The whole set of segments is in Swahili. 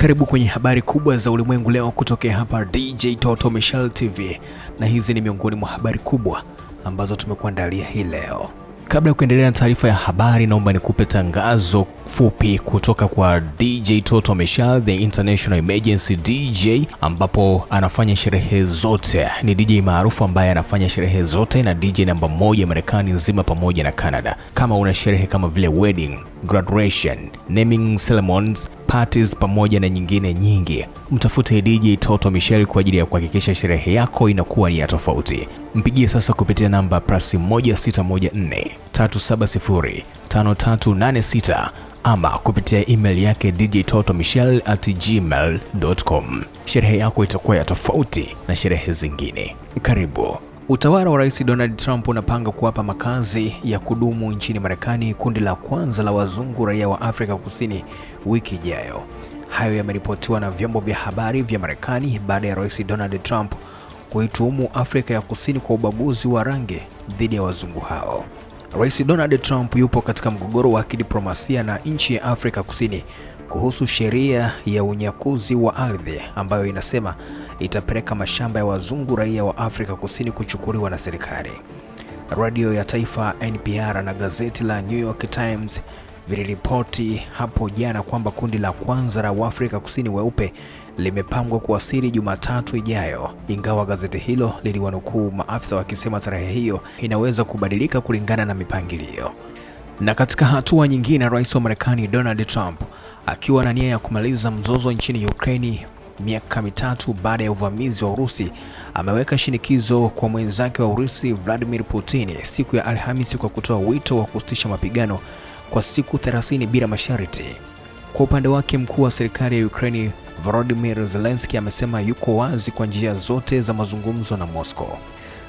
Karibu kwenye habari kubwa za ulimwengu leo kutokea hapa DJ Toto Michelle TV, na hizi ni miongoni mwa habari kubwa ambazo tumekuandalia hii leo. Kabla ya kuendelea na taarifa ya habari, naomba nikupe tangazo fupi kutoka kwa DJ Toto Michelle, the International Emergency DJ, ambapo anafanya sherehe zote. Ni DJ maarufu ambaye anafanya sherehe zote na DJ namba 1 Marekani nzima pamoja na Canada. Kama una sherehe kama vile wedding, graduation, naming ceremonies, parties pamoja na nyingine nyingi, mtafute DJ Toto Michelle kwa ajili ya kuhakikisha sherehe yako inakuwa ni ya tofauti. Mpigie sasa kupitia namba +1614 370 5386 ama kupitia email yake djtotomichelle@gmail.com. Sherehe yako itakuwa ya tofauti na sherehe zingine. Karibu. Utawala wa Rais Donald Trump unapanga kuwapa makazi ya kudumu nchini Marekani kundi la kwanza la wazungu raia wa Afrika Kusini wiki ijayo. Hayo yameripotiwa na vyombo vya habari vya Marekani baada ya Rais Donald Trump kuituhumu Afrika ya Kusini kwa ubaguzi wa rangi dhidi ya wazungu hao. Rais Donald Trump yupo katika mgogoro wa kidiplomasia na nchi ya Afrika Kusini kuhusu sheria ya unyakuzi wa ardhi ambayo inasema itapeleka mashamba ya wazungu raia wa Afrika Kusini kuchukuliwa na serikali. Radio ya taifa NPR na gazeti la New York Times viliripoti hapo jana kwamba kundi la kwanza la Afrika Kusini weupe limepangwa kuwasili Jumatatu ijayo, ingawa gazeti hilo liliwanukuu maafisa wakisema tarehe hiyo inaweza kubadilika kulingana na mipangilio. Na katika hatua nyingine, Rais wa Marekani Donald Trump akiwa na nia ya kumaliza mzozo nchini Ukraine miaka mitatu baada ya uvamizi wa Urusi, ameweka shinikizo kwa mwenzake wa Urusi Vladimir Putin siku ya Alhamisi kwa kutoa wito wa kusitisha mapigano kwa siku 30 bila masharti. Kwa upande wake, mkuu wa serikali ya Ukraine Volodymyr Zelensky amesema yuko wazi kwa njia zote za mazungumzo na Moscow.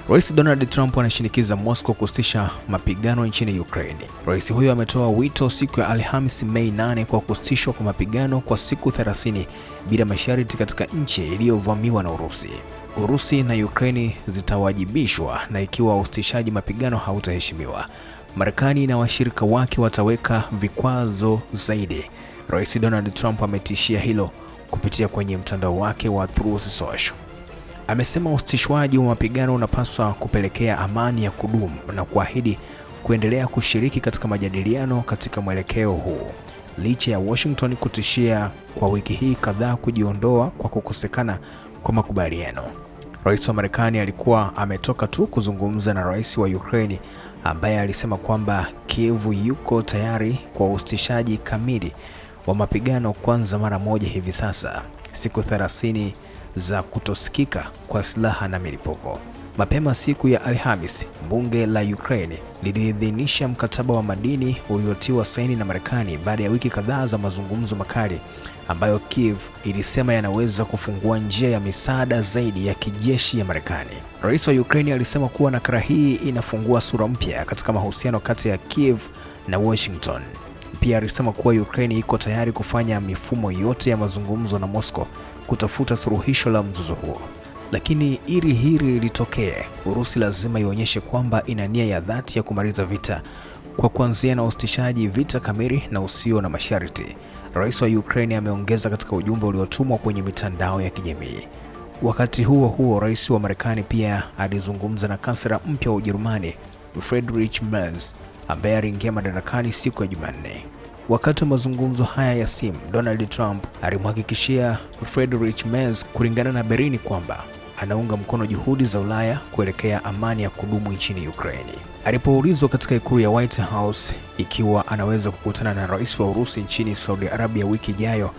Rais Donald Trump anashinikiza Moscow kusitisha mapigano nchini Ukraine. Rais huyo ametoa wito siku ya Alhamisi Mei 8 kwa kusitishwa kwa mapigano kwa siku 30 bila masharti katika nchi iliyovamiwa na Urusi. Urusi na Ukraine zitawajibishwa, na ikiwa usitishaji mapigano hautaheshimiwa, Marekani na washirika wake wataweka vikwazo zaidi. Rais Donald Trump ametishia hilo kupitia kwenye mtandao wake wa Truth Social. Amesema usitishwaji wa mapigano unapaswa kupelekea amani ya kudumu na kuahidi kuendelea kushiriki katika majadiliano katika mwelekeo huu, licha ya Washington kutishia kwa wiki hii kadhaa kujiondoa kwa kukosekana kwa makubaliano. Rais wa Marekani alikuwa ametoka tu kuzungumza na rais wa Ukraine ambaye alisema kwamba Kiev yuko tayari kwa usitishaji kamili wa mapigano kwanza mara moja hivi sasa, siku 30 za kutosikika kwa silaha na milipuko. Mapema siku ya Alhamisi, bunge la Ukraine liliidhinisha mkataba wa madini uliotiwa saini na Marekani baada ya wiki kadhaa za mazungumzo makali ambayo Kiev ilisema yanaweza kufungua njia ya misaada zaidi ya kijeshi ya Marekani. Rais wa Ukraine alisema kuwa nakala hii inafungua sura mpya katika mahusiano kati ya Kiev na Washington. Pia alisema kuwa Ukraine iko tayari kufanya mifumo yote ya mazungumzo na Moscow kutafuta suluhisho la mzozo huo. Lakini ili hili litokee, Urusi lazima ionyeshe kwamba ina nia ya dhati ya kumaliza vita kwa kuanzia na usitishaji vita kamili na usio na masharti, Rais wa Ukraine ameongeza katika ujumbe uliotumwa kwenye mitandao ya kijamii. Wakati huo huo, Rais wa Marekani pia alizungumza na kansela mpya wa Ujerumani Friedrich Merz ambaye aliingia madarakani siku ya Jumanne. Wakati wa mazungumzo haya ya simu, Donald Trump alimhakikishia Friedrich Merz kulingana na Berlin kwamba anaunga mkono juhudi za Ulaya kuelekea amani ya kudumu nchini Ukraine. Alipoulizwa katika ikulu ya White House ikiwa anaweza kukutana na rais wa Urusi nchini Saudi Arabia wiki ijayo,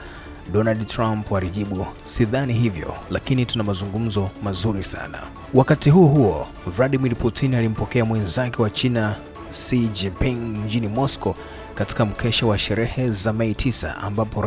Donald Trump alijibu, "Sidhani hivyo, lakini tuna mazungumzo mazuri sana." Wakati huo, Vladimir Putin alimpokea mwenzake wa China Xi Jinping mjini Moscow katika mkesha wa sherehe za Mei 9 ambapo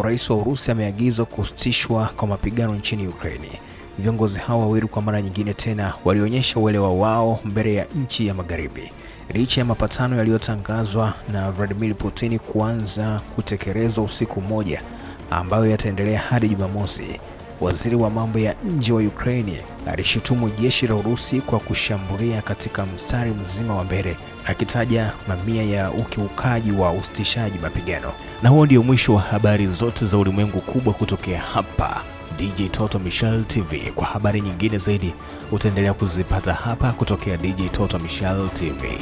rais wa Urusi ameagizwa kusitishwa kwa mapigano nchini Ukraine. Viongozi hao wawili kwa mara nyingine tena walionyesha uelewa wao mbele ya nchi ya Magharibi, licha ya mapatano yaliyotangazwa na Vladimir Putin kuanza kutekelezwa usiku mmoja ambayo yataendelea hadi Jumamosi. Waziri wa mambo ya nje wa Ukraine alishutumu jeshi la Urusi kwa kushambulia katika mstari mzima wa mbele, akitaja mamia ya ukiukaji wa usitishaji mapigano. Na huo ndio mwisho wa habari zote za ulimwengu kubwa kutokea hapa DJ Toto Michel TV. Kwa habari nyingine zaidi utaendelea kuzipata hapa kutokea DJ Toto Michel TV.